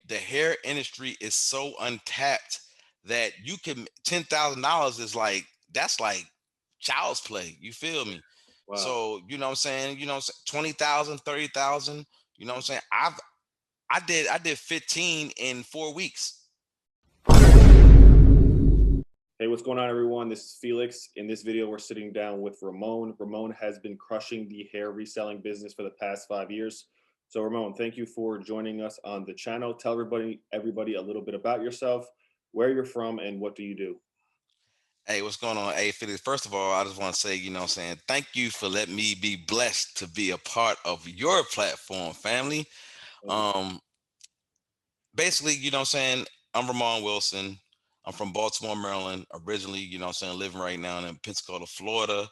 the hair industry is so untapped that you can $10,000 is like that's like child's play. You feel me? Wow. So you know what I'm saying. You know, 20,000, 30,000. You know what I'm saying. I did 15 in 4 weeks. Hey, what's going on, everyone? This is Felix. In this video, we're sitting down with Ramon. Ramon has been crushing the hair reselling business for the past 5 years. So, Ramon, thank you for joining us on the channel. Tell everybody a little bit about yourself, where you're from, and what do you do? Hey, what's going on? Hey, Felix. First of all, I just want to say, you know what I'm saying, thank you for letting me be blessed to be a part of your platform, family. Thank you. Um, Basically, you know what I'm saying, I'm Ramon Wilson. I'm from Baltimore, Maryland, originally, you know what I'm saying, living right now in Pensacola, Florida.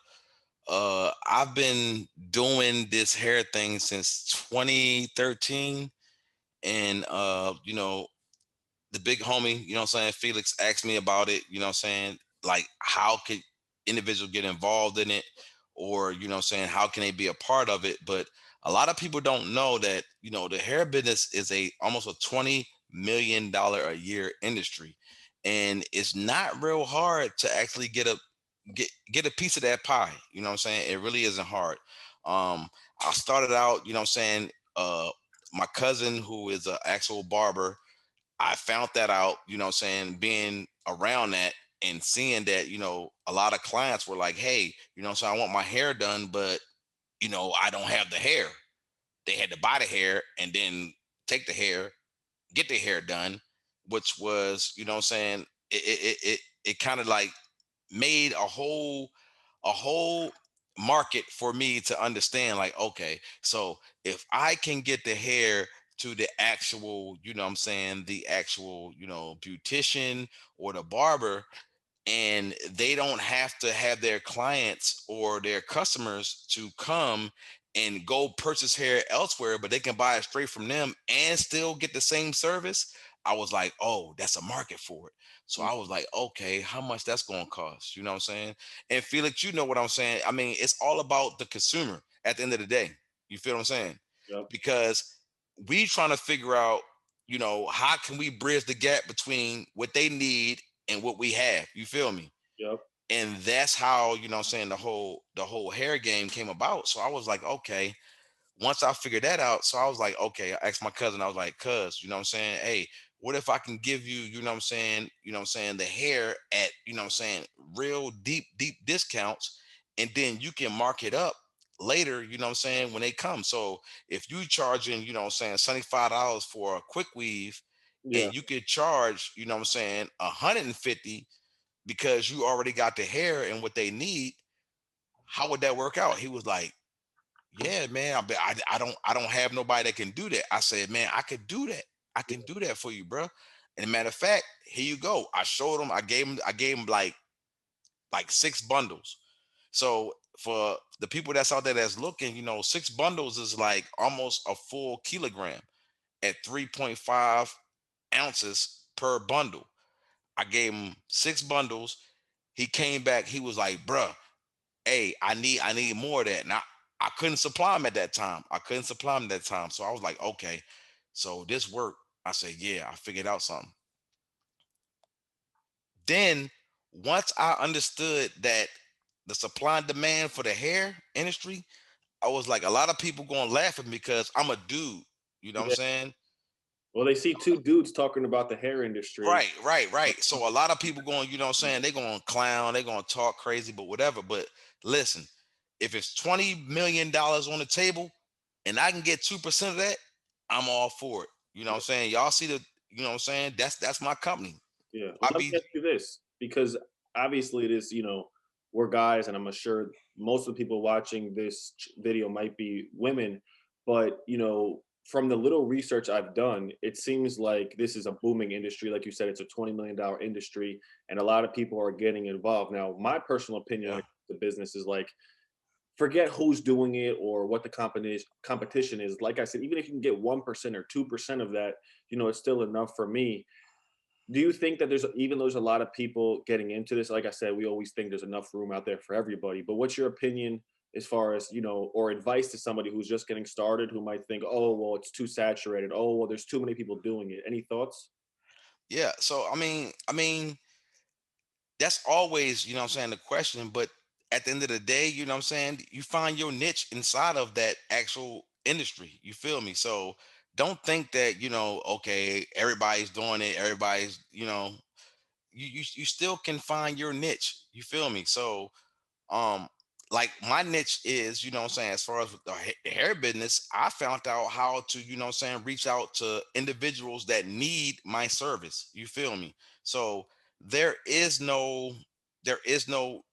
I've been doing this hair thing since 2013. And the big homie, you know what I'm saying, Felix asked me about it, you know what I'm saying, like how could individuals get involved in it, or you know what I'm saying, how can they be a part of it? But a lot of people don't know that, the hair business is a almost a $20 million a year industry. And it's not real hard to actually get a piece of that pie. You know what I'm saying? It really isn't hard. I started out, you know what I'm saying, my cousin who is an actual barber, I found that out, you know what I'm saying, being around that and seeing that, a lot of clients were like, hey, so I want my hair done, but, I don't have the hair. They had to buy the hair and then take the hair, get the hair done, which was, you know what I'm saying, it kind of like made a whole market for me to understand, like, okay, so if I can get the hair to the actual, you know what I'm saying, the actual, beautician or the barber, and they don't have to have their clients or their customers to come and go purchase hair elsewhere, but they can buy it straight from them and still get the same service. I was like, oh, that's a market for it. So I was like, okay, how much that's going to cost? You know what I'm saying? And Felix, you know what I'm saying? I mean, it's all about the consumer at the end of the day. You feel what I'm saying? Yep. Because we trying to figure out, how can we bridge the gap between what they need and what we have. You feel me? Yep. And that's how, you know what I'm saying, the whole hair game came about. So I was like, okay, once I figured that out, so I was like, okay, I asked my cousin, I was like, cuz, you know what I'm saying? Hey, what if I can give you, you know what I'm saying, the hair at, you know what I'm saying, real deep discounts, and then you can mark it up later, you know what I'm saying, when they come. So if you charging, you know what I'm saying, $75 for a quick weave, Yeah. and you could charge, you know what I'm saying, 150 because you already got the hair and what they need, how would that work out? He was like, yeah, man, I don't have nobody that can do that. I said, man, I could do that. I can do that for you, bro. And matter of fact, here you go. I showed him. I gave him like 6 bundles. So for the people that's out there that's looking, 6 bundles is like almost a full kilogram at 3.5 ounces per bundle. I gave him 6 bundles. He came back. He was like, bruh, hey, I need more of that. And I couldn't supply him at that time. I couldn't supply him at that time. So I was like, okay, so this worked. I said, yeah, I figured out something. Then once I understood that the supply and demand for the hair industry, I was like, a lot of people gonna laugh at me because I'm a dude. You know what I'm Yeah. saying? Well, they see two dudes talking about the hair industry. Right, right, right. So a lot of people going, you know what I'm saying, they going to clown, they going to talk crazy, but whatever. But listen, if it's $20 million on the table and I can get 2% of that, I'm all for it. You know what I'm saying? Y'all see the, you know what I'm saying? That's my company. Yeah. Well, I let be me ask you this, because obviously it is, we're guys, and I'm sure most of the people watching this video might be women, but, from the little research I've done, it seems like this is a booming industry. Like you said, it's a $20 million industry, and a lot of people are getting involved. Now, my personal opinion when yeah. it comes to business is like, forget who's doing it or what the competition is. Like I said, even if you can get 1% or 2% of that, it's still enough for me. Do you think that there's a lot of people getting into this? Like I said, we always think there's enough room out there for everybody. But what's your opinion as far as, or advice to somebody who's just getting started who might think, oh, well, it's too saturated. Oh, well, there's too many people doing it. Any thoughts? Yeah. So I mean, that's always, you know what I'm saying, the question. But at the end of the day, you know what I'm saying, you find your niche inside of that actual industry. You feel me? So don't think that, okay, everybody's doing it, everybody's, you still can find your niche. You feel me? So um like my niche is, you know what I'm saying, as far as with the hair business, I found out how to, you know what I'm saying, reach out to individuals that need my service. You feel me? So there is no there is no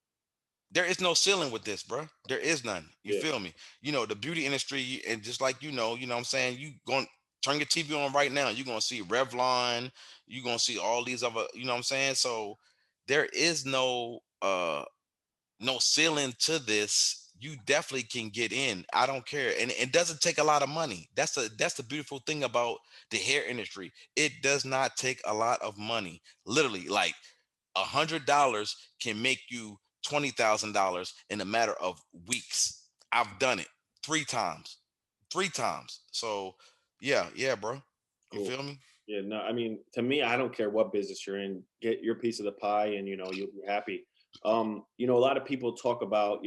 there is no ceiling with this, bruh. There is none. You Yeah. feel me? The beauty industry, and just like, what I'm saying, you going turn your TV on right now, you're gonna see Revlon, you're gonna see all these other, you know what I'm saying? So there is no ceiling to this. You definitely can get in. I don't care, and it doesn't take a lot of money. That's the beautiful thing about the hair industry. It does not take a lot of money. Literally, like $100 can make you $20,000 in a matter of weeks. I've done it 3 times, 3 times. So yeah, yeah, bro. You Cool. feel me? Yeah, no, I mean, to me, I don't care what business you're in. Get your piece of the pie, and you'll be happy. A lot of people talk about,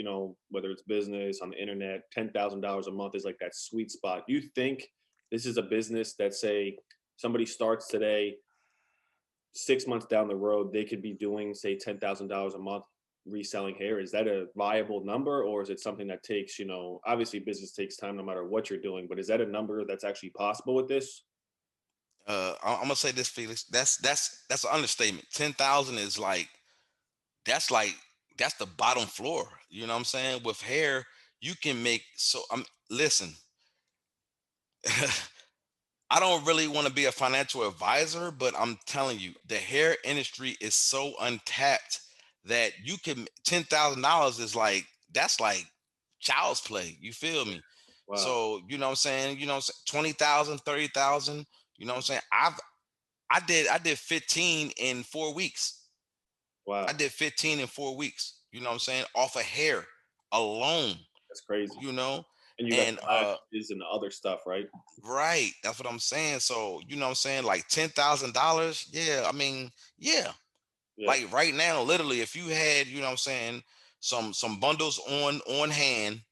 whether it's business on the internet, $10,000 a month is like that sweet spot. Do you think this is a business that, say, somebody starts today, 6 months down the road, they could be doing, say, $10,000 a month reselling hair? Is that a viable number, or is it something that takes, obviously business takes time no matter what you're doing, but is that a number that's actually possible with this? I'm gonna say this, Felix. That's an understatement. 10,000 is like that's the bottom floor. You know what I'm saying? With hair, you can make so. Listen. I don't really want to be a financial advisor, but I'm telling you, the hair industry is so untapped that you can $10,000 is like that's like child's play. You feel me? Wow. So you know what I'm saying? 20,000, 30,000. You know what I'm saying? I did 15 in 4 weeks. I Wow. did 15 in 4 weeks. You know what I'm saying? Off of hair alone. That's crazy. You know, And you got and the lashes and the other stuff, right? right. That's what I'm saying. So, you know what I'm saying? Like $10,000. Yeah. I mean, yeah. Yeah. Like right now, literally, if you had, you know what I'm saying, some bundles on hand,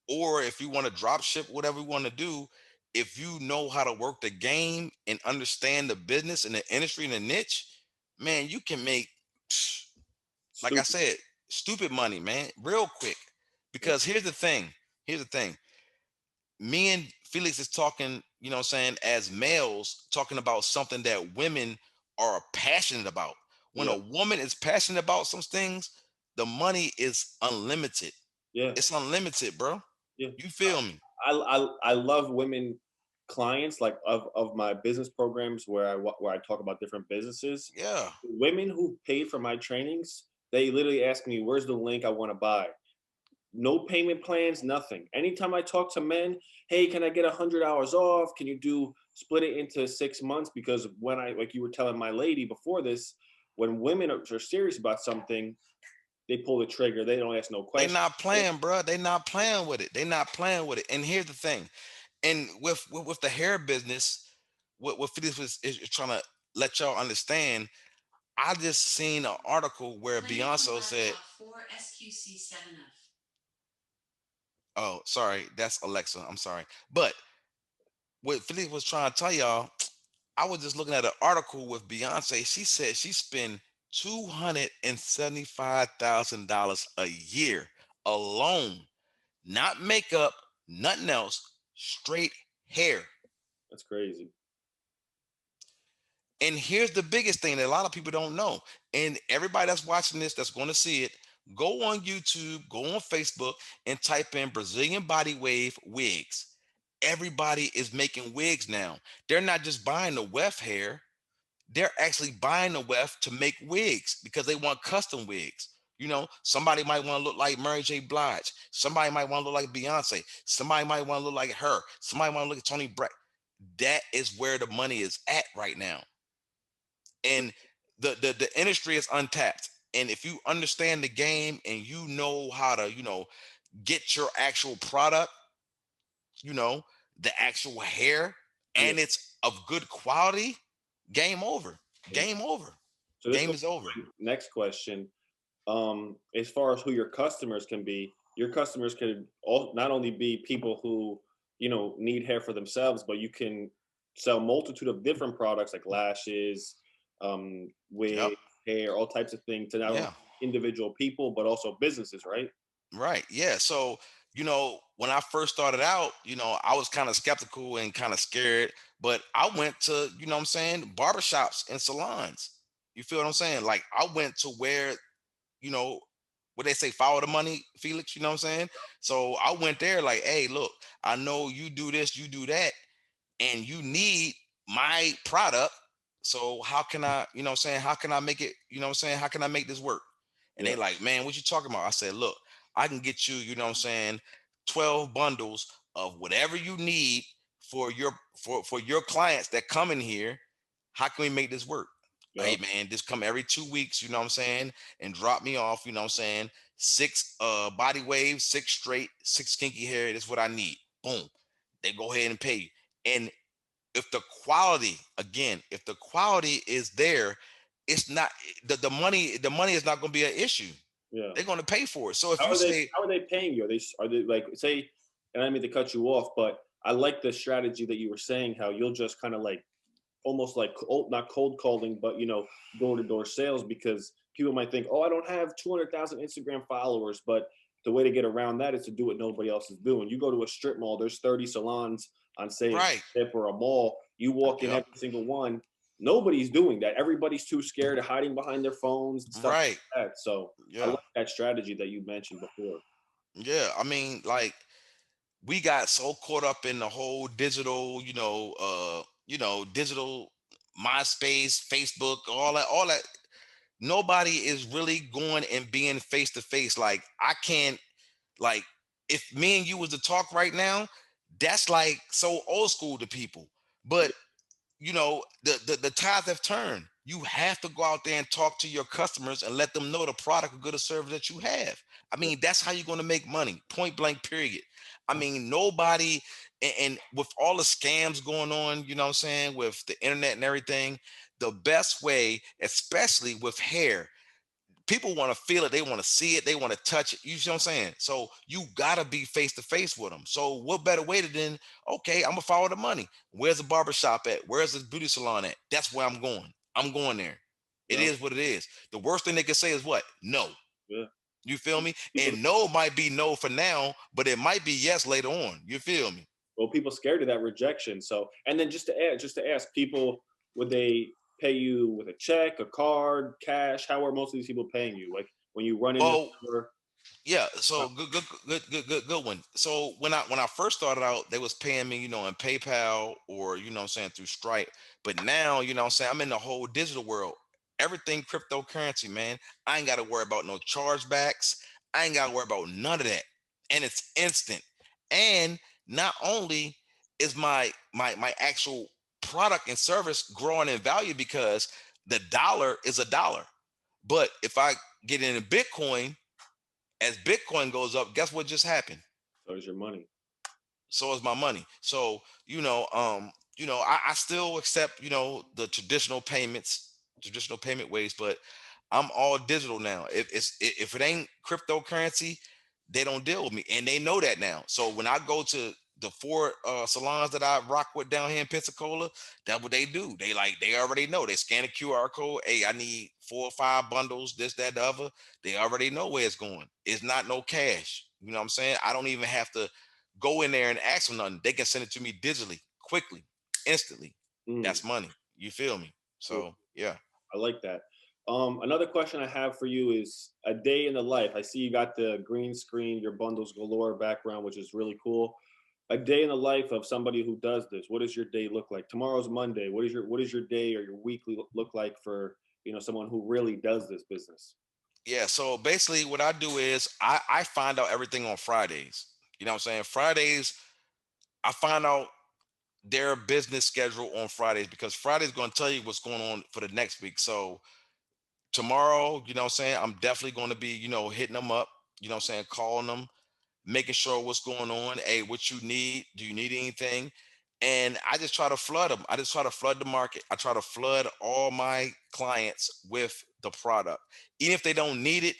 or if you want to drop ship, whatever you want to do, if you know how to work the game and understand the business and the industry and the niche, man, you can make, like I Stupid. said, stupid money, man, real quick. Yeah. Because here's the thing. Here's the thing. Me and Felix is talking, you know what I'm saying, as males, talking about something that women are passionate about. When Yeah. a woman is passionate about some things, the money is unlimited. Yeah. It's unlimited, bro. Yeah. You feel me? I love women clients, like, of my business programs where I talk about different businesses. Yeah. Women who paid for my trainings, they literally ask me, "Where's the link? I want to buy." No payment plans, nothing. Anytime I talk to men, hey, can I get 100 hours off? Can you do split it into 6 months? Because when like you were telling my lady before this, when women are serious about something, they pull the trigger. They don't ask no They questions. not playing, bro. They not playing with it. They not playing with it. And here's the thing. And with the hair business, what Felix is trying to let y'all understand, I just seen an article where Beyonce said, "Oh, sorry, that's Alexa. I'm sorry." But what Felix was trying to tell y'all, I was just looking at an article with Beyonce. She said she spent $275,000 a year alone, not makeup, nothing else, straight hair. That's crazy. And here's the biggest thing that a lot of people don't know. And everybody that's watching this, that's going to see it, go on YouTube, go on Facebook, and type in Brazilian body wave wigs. Everybody is making wigs now. They're not just buying the weft hair, they're actually buying the weft to make wigs because they want custom wigs. Somebody might want to look like Mary J. Blige. Somebody might want to look like Beyonce. Somebody might want to look like her. Somebody want to look at Tony Brett. That is where the money is at right now, and the industry is untapped. And if you understand the game and you know how to get your actual product, you know, the actual hair, Yeah. and it's of good quality, game over. Yeah. Game over. So this Game goes is over. to my next question. As far as who your customers can be, your customers could not only be people who need hair for themselves, but you can sell multitude of different products like lashes, Yep. wig, hair, all types of things to not only Yeah. individual people but also businesses, right? Right. Yeah. So, when I first started out, I was kind of skeptical and kind of scared, but I went to, what I'm saying, barbershops and salons. You feel what I'm saying? Like I went to where, you know, what they say, follow the money, Felix, you know what I'm saying? So I went there like, hey, look, I know you do this, you do that, and you need my product. So how can I, what I'm saying, how can I make it, what I'm saying, how can I make this work? And Yeah, they like, man, what you talking about? I said, look, I can get you, what I'm saying, 12 bundles of whatever you need for your clients that come in here. How can we make this work? yeah, Hey man, just come every 2 weeks, you know what I'm saying, and drop me off, you know what I'm saying, six body waves, six straight, six kinky hair. That's what I need. Boom. They go ahead and pay you. And if the quality, again, if the quality is there, it's not the money is not going to be an issue. yeah. They're going to pay for it. So if How you are they? say, How are they paying you? Are they like, say? And I didn't mean to cut you off, but I like the strategy that you were saying. How you'll just kind of like almost like not cold calling, but door to door sales, because people might think, oh, I don't have 200,000 Instagram followers, but the way to get around that is to do what nobody else is doing. You go to a strip mall, there's 30 salons on, say, a right, strip or a mall. You walk in yep, every single one. Nobody's doing that. Everybody's too scared of hiding behind their phones and stuff right, like that. So I yeah, like that strategy that you mentioned before. yeah. I mean, like we got so caught up in the whole digital, digital MySpace, Facebook, all that. Nobody is really going and being face to face. Like I can't, like, if me and you was to talk right now, that's like so old school to people. But Yeah, the tides have turned. You have to go out there and talk to your customers and let them know the product or good or service that you have. I yeah, mean, that's how you're going to make money, point blank, period. I mean, nobody, and with all the scams going on, you know what I'm saying, with the internet and everything, the best way, especially with hair, people want to feel it, they want to see it, they want to touch it. You see what I'm saying? So you gotta be face to face with them. So what better way to then, okay, I'm gonna follow the money. Where's the barber shop at? Where's the beauty salon at? That's where I'm going. I'm going there. It yeah, is what it is. The worst thing they can say is what? No. yeah. You feel me? People, And no might be no for now, but it might be yes later on. You feel me? well, people scared of that rejection. So, and then just to ask people, would they pay you with a check, a card, cash? How are most of these people paying you? Like when you run in the Well, store? yeah, so good one. So when I first started out, they was paying me, in PayPal or what I'm saying, through Stripe. But now, what I'm saying, I'm in the whole digital world. Everything cryptocurrency, man. I ain't got to worry about no chargebacks. I ain't got to worry about none of that. And it's instant. And not only is my actual product and service growing in value because the dollar is a dollar. But if I get into Bitcoin, as Bitcoin goes up, guess what just happened? So is your money. So is my money. So, I still accept, the traditional payment ways, but I'm all digital now. If it ain't cryptocurrency, they don't deal with me. And they know that now. So when I go to the four salons that I rock with down here in Pensacola, that's what they do. They already know. They scan a QR code. Hey, I need 4 or 5 bundles, this, that, the other. They already know where it's going. It's not no cash. You know what I'm saying? I don't even have to go in there and ask for nothing. They can send it to me digitally, quickly, instantly. Mm, That's money. You feel me? cool. So yeah. I like that. Another question I have for you is a day in the life. I see you got the green screen, your bundles galore background, which is really cool. A day in the life of somebody who does this. What does your day look like? Tomorrow's Monday. What is your day or your weekly look like for someone who really does this business? Yeah. So basically what I do is I find out everything on Fridays. You know what I'm saying? Fridays, I find out their business schedule on Fridays because Friday's gonna tell you what's going on for the next week. So tomorrow, I'm saying, I'm definitely gonna be, hitting them up, calling them, making sure what's going on. Hey, what you need? Do you need anything? And I just try to flood them. I just try to flood the market. I try to flood all my clients with the product. Even if they don't need it,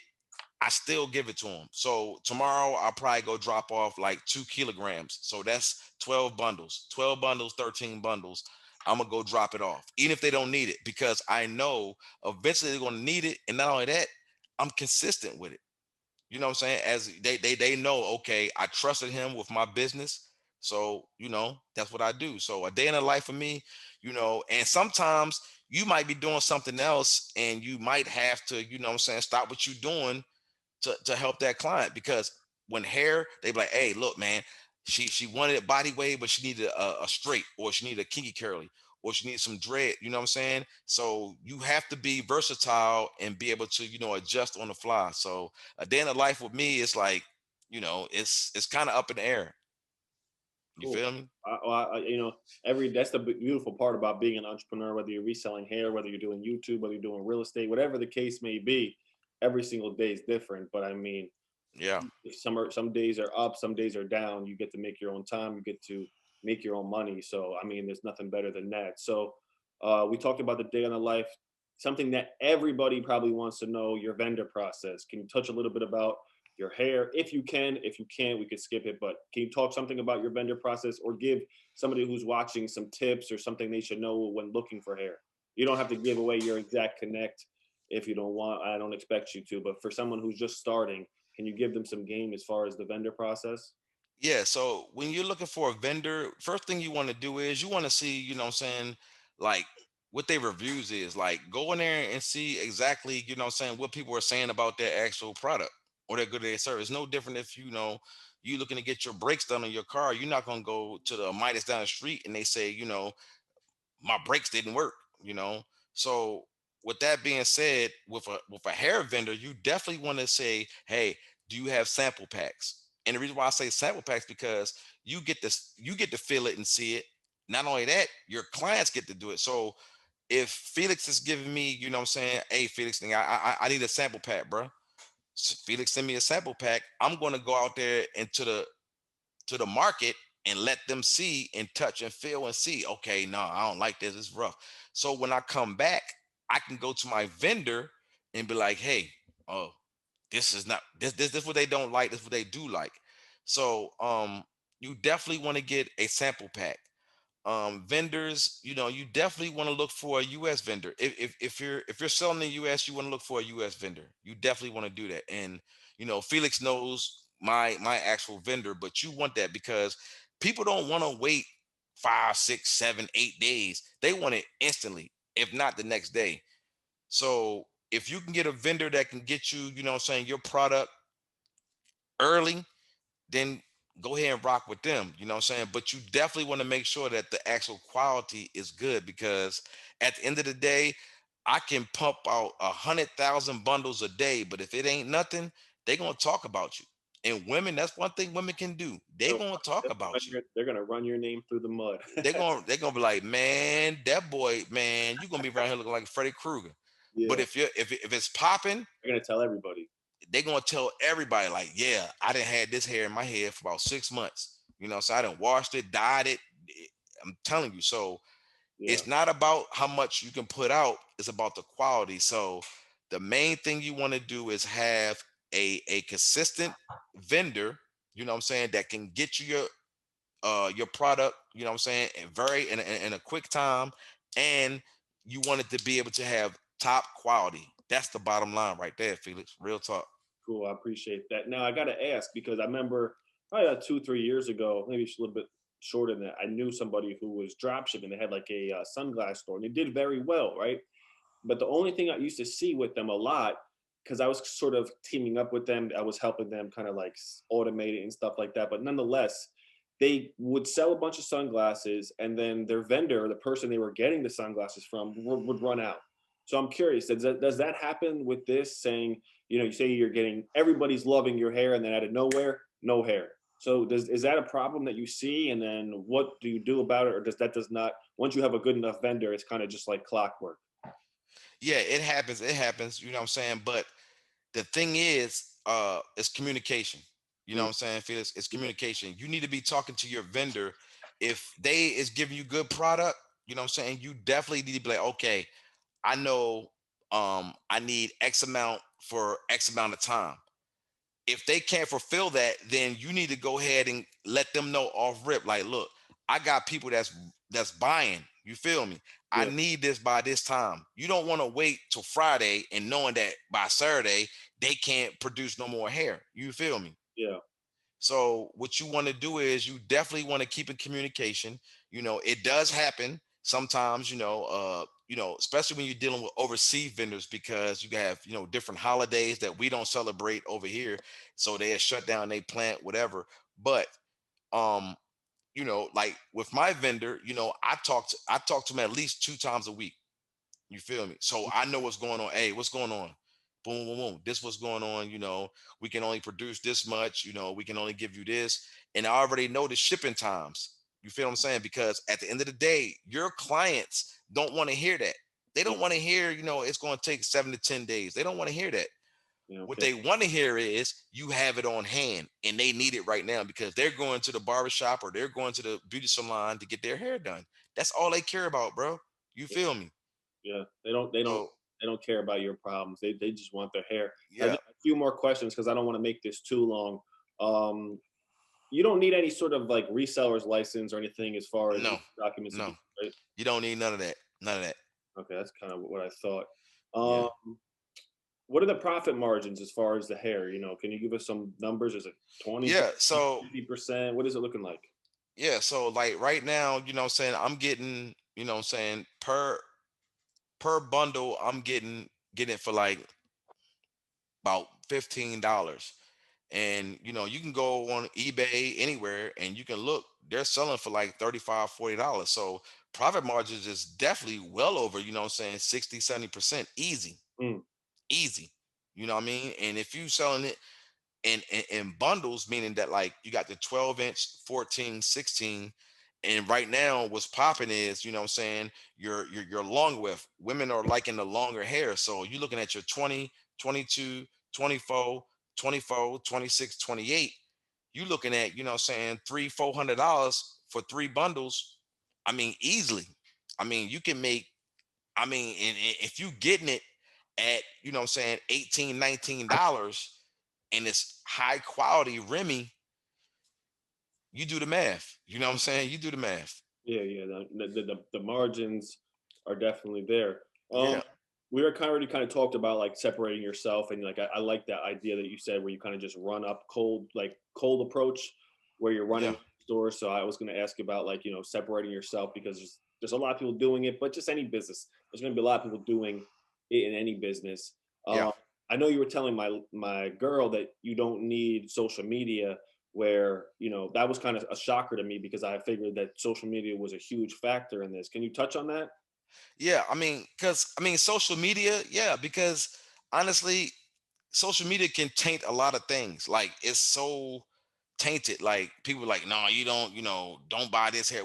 I still give it to them. So tomorrow I'll probably go drop off like 2 kilograms. So that's 12 bundles, 12 bundles, 13 bundles. I'm gonna go drop it off, even if they don't need it, because I know eventually they're gonna need it. And not only that, I'm consistent with it. You know what I'm saying? As they know, okay, I trusted him with my business. So, that's what I do. So a day in the life for me, and sometimes you might be doing something else and you might have to, what I'm saying, stop what you're doing to help that client. Because when hair, they be like, hey, look, man, she wanted a body wave, but she needed a straight, or she needed a kinky curly, or she needs some dread. You know what I'm saying? So you have to be versatile and be able to, adjust on the fly. So a day in the life with me is like, it's kind of up in the air. You Cool. feel me? Every that's the beautiful part about being an entrepreneur. Whether you're reselling hair, whether you're doing YouTube, whether you're doing real estate, whatever the case may be, every single day is different. But I mean, Yeah. some days are up, some days are down. You get to make your own time. You get to make your own money. So I mean, there's nothing better than that. So we talked about the day in the life. Something that everybody probably wants to know: your vendor process. Can you touch a little bit about your hair, if you can? If you can't, we could skip it. But can you talk something about your vendor process, or give somebody who's watching some tips or something they should know when looking for hair? You don't have to give away your exact connect if you don't want. I don't expect you to. But for someone who's just starting, can you give them some game as far as the vendor process? Yeah, so when you're looking for a vendor, first thing you want to do is you want to see, what I'm saying, like what their reviews is. Like go in there and see exactly, what I'm saying, what people are saying about their actual product or their good their service. No different if you looking to get your brakes done on your car. You're not gonna go to the Midas down the street and they say, my brakes didn't work, so with that being said, with a hair vendor, you definitely want to say, hey, do you have sample packs? And the reason why I say sample packs, because you get to feel it and see it. Not only that, your clients get to do it. So if Felix is giving me, what I'm saying, hey Felix, I need a sample pack, bro. Felix send me a sample pack. I'm going to go out there into the market and let them see and touch and feel and see, okay, no, I don't like this, it's rough. So when I come back, I can go to my vendor and be like, hey, oh, this is not this what they don't like, this what they do like. So you definitely want to get a sample pack. Vendors, you definitely want to look for a US vendor. If you're selling in the US, you want to look for a US vendor. You definitely want to do that. And Felix knows my actual vendor, but you want that because people don't want to wait 5, 6, 7, 8 days. They want it instantly, if not the next day. So if you can get a vendor that can get you, what I'm saying, your product early, then go ahead and rock with them. You know what I'm saying? But you definitely want to make sure that the actual quality is good, because at the end of the day, I can pump out 100,000 bundles a day, but if it ain't nothing, they gonna talk about you. And women, that's one thing women can do. They They'll gonna talk about you. they're gonna run your name through the mud. They're gonna be like, man, that boy, man, you gonna be around here looking like Freddy Krueger. But Yeah, if it's popping, they're gonna tell everybody. they gonna tell everybody like, yeah, I didn't had this hair in my head for about 6 months. So I didn't washed it, dyed it. I'm telling you. So Yeah, it's not about how much you can put out, it's about the quality. So the main thing you want to do is have a consistent vendor, what I'm saying, that can get you your product, what I'm saying, in a quick time. And you want it to be able to have top quality. That's the bottom line right there, Felix. Real talk. cool. I appreciate that. Now I gotta ask, because I remember probably about 2, 3 years ago, maybe it's a little bit shorter than that. I knew somebody who was drop shipping. They had like a sunglass store, and they did very well, right? But the only thing I used to see with them a lot, because I was sort of teaming up with them, I was helping them kind of like automate it and stuff like that. But nonetheless, they would sell a bunch of sunglasses, and then their vendor, the person they were getting the sunglasses from, would run out. So I'm curious, does that happen with this? Saying, you say you're getting, everybody's loving your hair, and then out of nowhere, no hair. So is that a problem that you see? And then what do you do about it? Or does not, once you have a good enough vendor, it's kind of just like clockwork? Yeah, it happens. It happens. You know what I'm saying? But the thing is communication. You know what Mm, I'm saying, Felix? It's yeah, communication. You need to be talking to your vendor. If they is giving you good product, you know what I'm saying, you definitely need to be like, okay, I know I need X amount for X amount of time. If they can't fulfill that, then you need to go ahead and let them know off rip. Like, look, I got people that's buying. You feel me? I yeah, need this by this time. You don't want to wait till Friday and knowing that by Saturday they can't produce no more hair. You feel me? yeah, So what you want to do is you definitely want to keep in communication. It does happen sometimes, especially when you're dealing with overseas vendors because you have, different holidays that we don't celebrate over here. So they shut down they plant, whatever. But um, like with my vendor, I talk to him at least 2 times a week. You feel me? So I know what's going on. Hey, what's going on? Boom, boom, boom. This what's going on. We can only produce this much. We can only give you this. And I already know the shipping times. You feel what I'm saying? Because at the end of the day, your clients don't want to hear that. They yeah, don't want to hear, it's going to take 7 to 10 days. They don't want to hear that. yeah, What okay, they want to hear is you have it on hand and they need it right now because they're going to the barbershop or they're going to the beauty salon to get their hair done. That's all they care about, bro. You yeah, feel me? yeah. They don't So they don't care about your problems. They just want their hair. yeah. Just a few more questions because I don't want to make this too long. Um, you don't need any sort of like reseller's license or anything as far as No, documents to do, no, right? you don't need none of that. None of that. Okay, that's kind of what I thought. Yeah. Um, what are the profit margins as far as the hair? Can you give us some numbers? Is it 20%, Yeah. So 50%? What is it looking like? yeah. So like right now, what I'm saying, I'm getting, what I'm saying, per bundle, I'm getting it for like about $15. And you can go on eBay anywhere and you can look, they're selling for like 35, $40. So profit margins is definitely well over, 60, 70% easy. Mm, Easy. You know what I mean? And if you selling it in bundles, meaning that like you got the 12-inch, 14, 16, and right now what's popping is, what I'm saying, your long width. Women are liking the longer hair. So you're looking at your 20, 22, 24, 24, 26, 28. You looking at, what I'm saying, $300, $400 for 3 bundles. I mean, easily. I mean, you can make, and if you getting it at, what I'm saying, 18, $19 and it's high quality Remy, you do the math. You know what I'm saying? You do the math. yeah, yeah. The margins are definitely there. Um, Yeah. we were already kind of talked about like separating yourself, and like I like that idea that you said where you kind of just run up cold, like cold approach, where you're running Yeah. stores. So I was going to ask you about like separating yourself because there's a lot of people doing it, but just any business, there's going to be a lot of people doing it in any business. Yeah. Um, I know you were telling my girl that you don't need social media, where that was kind of a shocker to me because I figured that social media was a huge factor in this. Can you touch on that? Yeah. Social media, yeah, because honestly, social media can taint a lot of things. Like it's so tainted. Like people are like, no, you don't, don't buy this hair.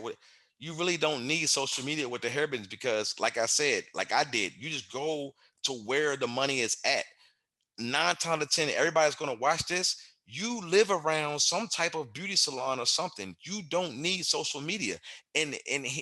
You really don't need social media with the hair business because, like I said, like I did, you just go to where the money is at. 9 times out of 10, everybody's going to watch this. You live around some type of beauty salon or something. You don't need social media. And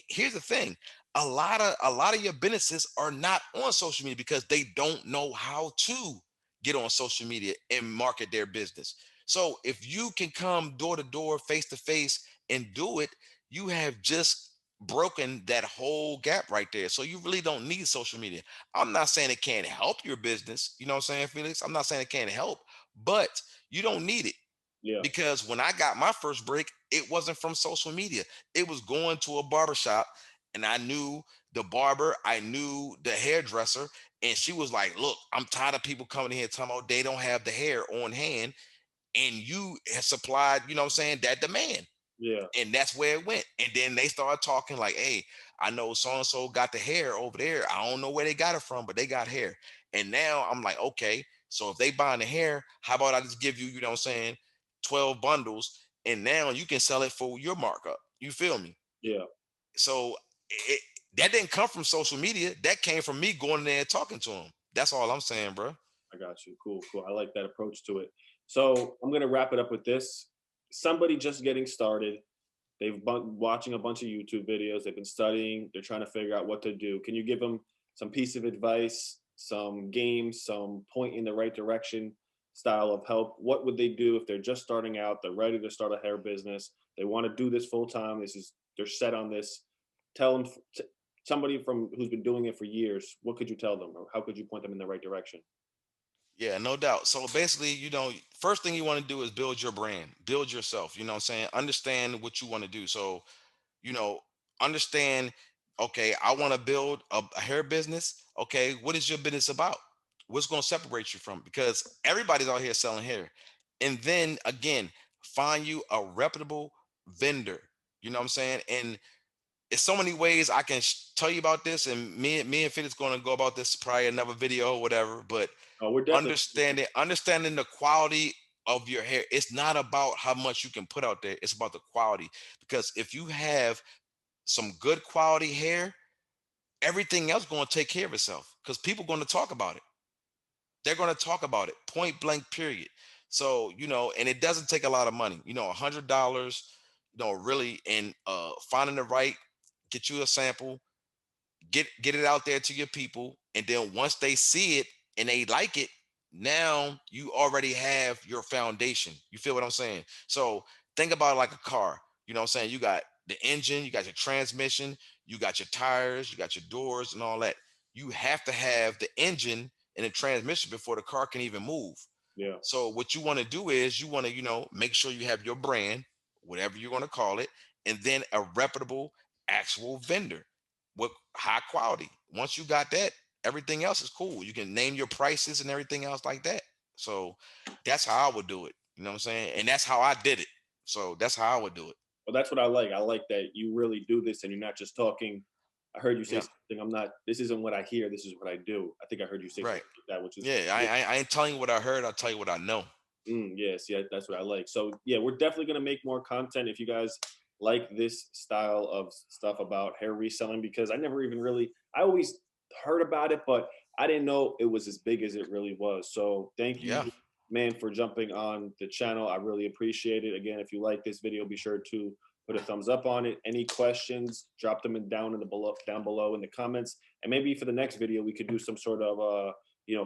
here's the thing: a lot of your businesses are not on social media because they don't know how to get on social media and market their business. So if you can come door to door, face to face, and do it, you have just broken that whole gap right there. So you really don't need social media. I'm not saying it can't help your business. You know what I'm saying, Felix? I'm not saying it can't help, but you don't need it Yeah, because when I got my first break, it wasn't from social media. It was going to a barbershop and I knew the barber, I knew the hairdresser, and she was like, look, I'm tired of people coming here talking about they don't have the hair on hand. And you have supplied, what I'm saying, that demand. yeah, And that's where it went. And then they started talking like, hey, I know so and so got the hair over there. I don't know where they got it from, but they got hair. And now I'm like, okay, so if they buying the hair, how about I just give you, 12 bundles, and now you can sell it for your markup. You feel me? yeah. So that didn't come from social media. That came from me going in there and talking to them. That's all I'm saying, bro. I got you. Cool, cool. I like that approach to it. So I'm gonna wrap it up with this. Somebody just getting started. They've been watching a bunch of YouTube videos. They've been studying. They're trying to figure out what to do. Can you give them some piece of advice, some games, some point in the right direction style of help? What would they do if they're just starting out? They're ready to start a hair business. They want to do this full time. This is they're set on this. Tell them somebody from who's been doing it for years. What could you tell them, or how could you point them in the right direction? Yeah, no doubt. So basically, first thing you want to do is build your brand, build yourself. You know what I'm saying? Understand what you want to do. So, you know, understand, okay, I want to build a hair business. Okay, what is your business about? What's going to separate you from? Because everybody's out here selling hair. And then again, find you a reputable vendor. You know what I'm saying? And it's so many ways I can tell you about this, and me and Fit is going to go about this probably another video or whatever. But Oh, we're definitely. understanding the quality of your hair. It's not about how much you can put out there. It's about the quality. Because if you have some good quality hair, everything else going to take care of itself. Because people going to talk about it. They're going to talk about it. Point blank. Period. So and it doesn't take a lot of money. $100. Really, and finding the right. Get you a sample, get it out there to your people, and then once they see it and they like it, now you already have your foundation. You feel what I'm saying? So think about it like a car. You know what I'm saying? You got the engine, you got your transmission, you got your tires, you got your doors and all that. You have to have the engine and the transmission before the car can even move. Yeah. So what you want to do is you want to, make sure you have your brand, whatever you're going to call it, and then a reputable actual vendor with high quality. Once you got that, everything else is cool. You can name your prices and everything else like that. So that's how I would do it. You know what I'm saying? And that's how I did it. So that's how I would do it. Well, that's what I like. I like that you really do this and you're not just talking. I heard you say Yeah. something. I'm not. This isn't what I hear. This is what I do. I think I heard you say Right. something like that, which is Yeah. I ain't telling you what I heard. I'll tell you what I know. yes, yeah, that's what I like. So yeah, we're definitely gonna make more content if you guys like this style of stuff about hair reselling because I never even really. I always heard about it, but I didn't know it was as big as it really was. So thank you, Yeah. man, for jumping on the channel. I really appreciate it. Again, if you like this video, be sure to put a thumbs up on it. Any questions, drop them down in the below down below in the comments. And maybe for the next video, we could do some sort of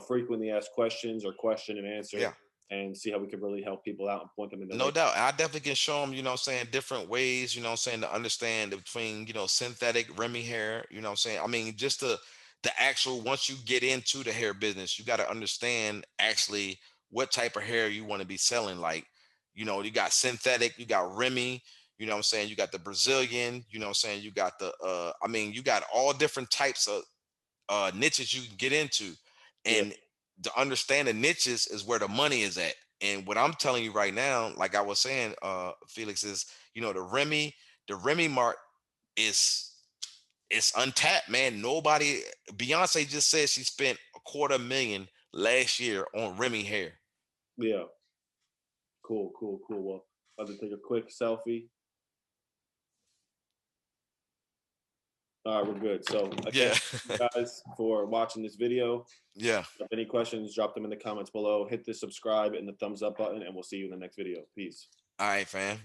frequently asked questions or question and answer Yeah. and see how we can really help people out and point them in the No right. doubt. And I definitely can show them, different ways, to understand between, synthetic Remy hair, I mean, just the actual, once you get into the hair business, you got to understand actually what type of hair you want to be selling. Like, you got synthetic, you got Remy, you got the Brazilian, you got you got all different types of niches you can get into. Yeah, And to understand the niches is where the money is at. And what I'm telling you right now, like I was saying, Felix, is the Remy mark is it's untapped, man. Nobody Beyonce just said she spent 250,000 last year on Remy hair. yeah, cool, cool, cool. Well, about to take a quick selfie. All right, we're good. So again, Yeah. thank you guys for watching this video. Yeah. If any questions, drop them in the comments below. Hit the subscribe and the thumbs up button, and we'll see you in the next video. Peace. All right, fam.